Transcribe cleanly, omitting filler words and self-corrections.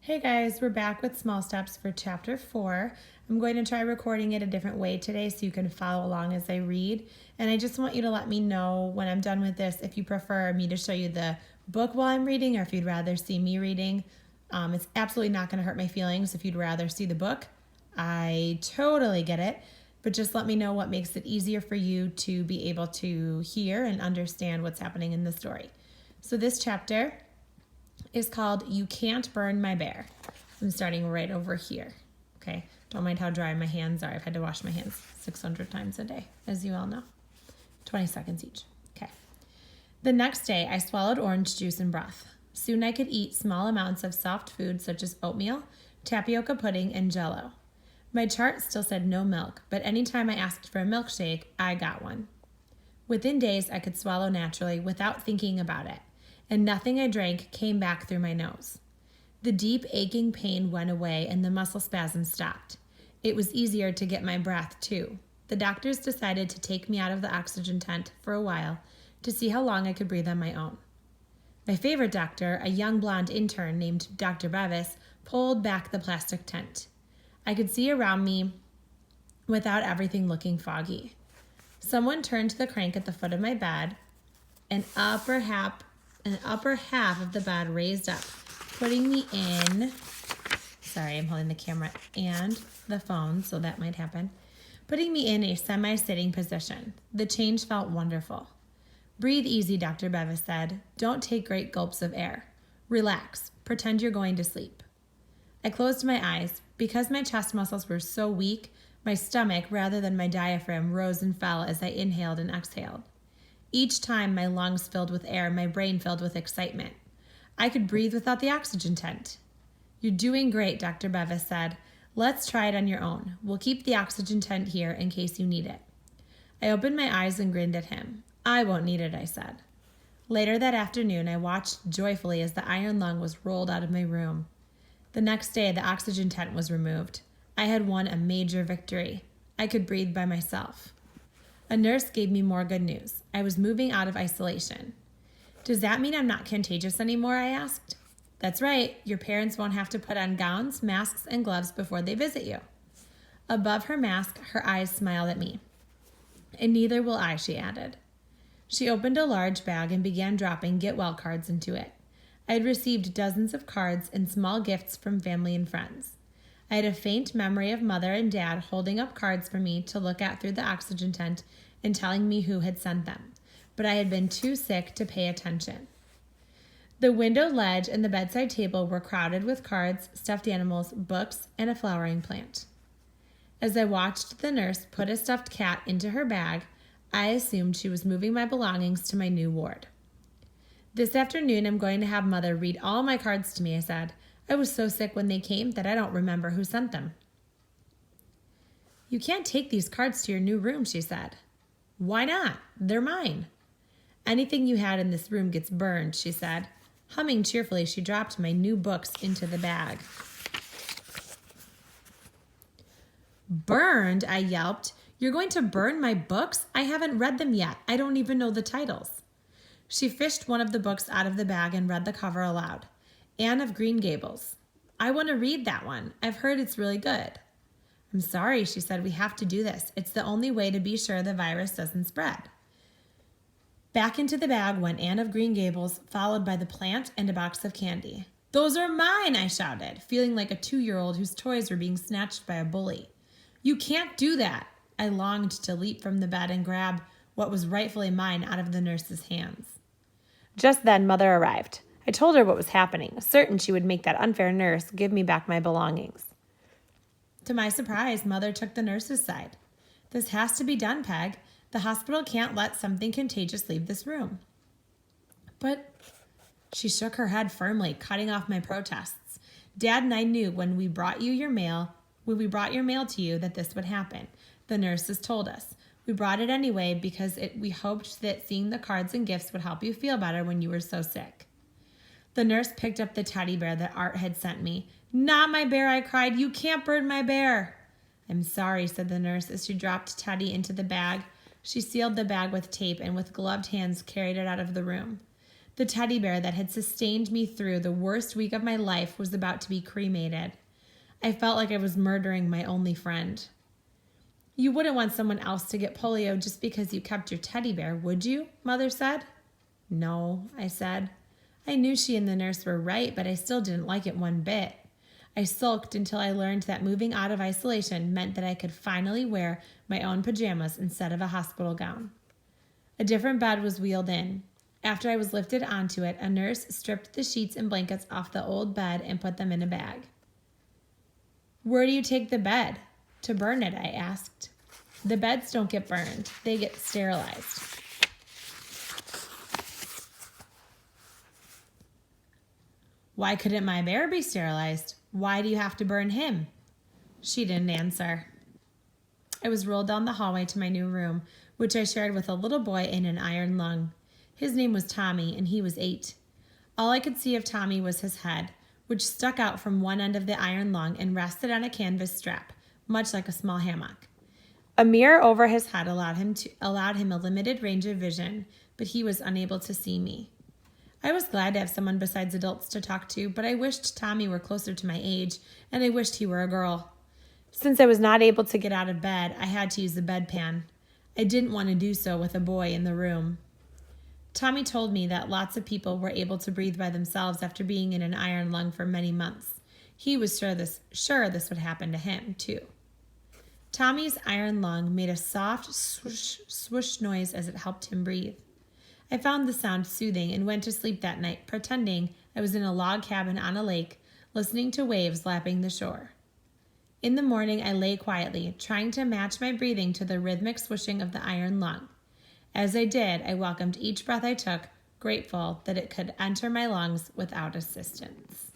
Hey guys, we're back with small steps for chapter 4. I'm going to try recording it a different way today so you can follow along as I read. And I just want you to let me know when I'm done with this if you prefer me to show you the book while I'm reading or if you'd rather see me reading. It's absolutely not going to hurt my feelings if you'd rather see the book. I totally get it, but just let me know what makes it easier for you to be able to hear and understand what's happening in the story. So this chapter is called You Can't Burn My Bear. I'm starting right over here. Okay, don't mind how dry my hands are. I've had to wash my hands 600 times a day, as you all know. 20 seconds each. Okay. The next day, I swallowed orange juice and broth. Soon I could eat small amounts of soft food such as oatmeal, tapioca pudding, and Jell-O. My chart still said no milk, but anytime I asked for a milkshake, I got one. Within days, I could swallow naturally without thinking about it, and nothing I drank came back through my nose. The deep, aching pain went away and the muscle spasm stopped. It was easier to get my breath, too. The doctors decided to take me out of the oxygen tent for a while to see how long I could breathe on my own. My favorite doctor, a young blonde intern named Dr. Bevis, pulled back the plastic tent. I could see around me without everything looking foggy. Someone turned the crank at the foot of my bed. An upper half of the bed raised up, putting me in, sorry, I'm holding the camera and the phone, so that might happen, putting me in a semi-sitting position. The change felt wonderful. Breathe easy, Dr. Bevis said. Don't take great gulps of air. Relax. Pretend you're going to sleep. I closed my eyes. Because my chest muscles were so weak, my stomach, rather than my diaphragm, rose and fell as I inhaled and exhaled. Each time my lungs filled with air, my brain filled with excitement. I could breathe without the oxygen tent. You're doing great, Dr. Bevis said. Let's try it on your own. We'll keep the oxygen tent here in case you need it. I opened my eyes and grinned at him. I won't need it, I said. Later that afternoon, I watched joyfully as the iron lung was rolled out of my room. The next day, the oxygen tent was removed. I had won a major victory. I could breathe by myself. A nurse gave me more good news. I was moving out of isolation. Does that mean I'm not contagious anymore? I asked. That's right. Your parents won't have to put on gowns, masks, and gloves before they visit you. Above her mask, her eyes smiled at me. And neither will I, she added. She opened a large bag and began dropping get well cards into it. I had received dozens of cards and small gifts from family and friends. I had a faint memory of Mother and Dad holding up cards for me to look at through the oxygen tent and telling me who had sent them, but I had been too sick to pay attention. The window ledge and the bedside table were crowded with cards, stuffed animals, books, and a flowering plant. As I watched the nurse put a stuffed cat into her bag, I assumed she was moving my belongings to my new ward. This afternoon, I'm going to have Mother read all my cards to me, I said. I was so sick when they came that I don't remember who sent them. You can't take these cards to your new room, she said. Why not? They're mine. Anything you had in this room gets burned, she said. Humming cheerfully, she dropped my new books into the bag. Burned, I yelped. You're going to burn my books? I haven't read them yet. I don't even know the titles. She fished one of the books out of the bag and read the cover aloud. Anne of Green Gables. I want to read that one. I've heard it's really good. I'm sorry, she said. We have to do this. It's the only way to be sure the virus doesn't spread. Back into the bag went Anne of Green Gables, followed by the plant and a box of candy. Those are mine, I shouted, feeling like a 2-year-old whose toys were being snatched by a bully. You can't do that. I longed to leap from the bed and grab what was rightfully mine out of the nurse's hands. Just then, Mother arrived. I told her what was happening, certain she would make that unfair nurse give me back my belongings. To my surprise, Mother took the nurse's side. This has to be done, Peg. The hospital can't let something contagious leave this room. But she shook her head firmly, cutting off my protests. Dad and I knew when we brought your mail to you that this would happen. The nurses told us. We brought it anyway because we hoped that seeing the cards and gifts would help you feel better when you were so sick. The nurse picked up the teddy bear that Art had sent me. Not my bear, I cried. You can't burn my bear. I'm sorry, said the nurse as she dropped Teddy into the bag. She sealed the bag with tape and with gloved hands carried it out of the room. The teddy bear that had sustained me through the worst week of my life was about to be cremated. I felt like I was murdering my only friend. You wouldn't want someone else to get polio just because you kept your teddy bear, would you? Mother said. No, I said. I knew she and the nurse were right, but I still didn't like it one bit. I sulked until I learned that moving out of isolation meant that I could finally wear my own pajamas instead of a hospital gown. A different bed was wheeled in. After I was lifted onto it, a nurse stripped the sheets and blankets off the old bed and put them in a bag. Where do you take the bed? To burn it, I asked. The beds don't get burned. They get sterilized. Why couldn't my bear be sterilized? Why do you have to burn him? She didn't answer. I was rolled down the hallway to my new room, which I shared with a little boy in an iron lung. His name was Tommy, and he was 8. All I could see of Tommy was his head, which stuck out from one end of the iron lung and rested on a canvas strap, much like a small hammock. A mirror over his head allowed him a limited range of vision, but he was unable to see me. I was glad to have someone besides adults to talk to, but I wished Tommy were closer to my age, and I wished he were a girl. Since I was not able to get out of bed, I had to use the bedpan. I didn't want to do so with a boy in the room. Tommy told me that lots of people were able to breathe by themselves after being in an iron lung for many months. He was sure this would happen to him, too. Tommy's iron lung made a soft swoosh, swoosh noise as it helped him breathe. I found the sound soothing and went to sleep that night, pretending I was in a log cabin on a lake, listening to waves lapping the shore. In the morning, I lay quietly, trying to match my breathing to the rhythmic swooshing of the iron lung. As I did, I welcomed each breath I took, grateful that it could enter my lungs without assistance.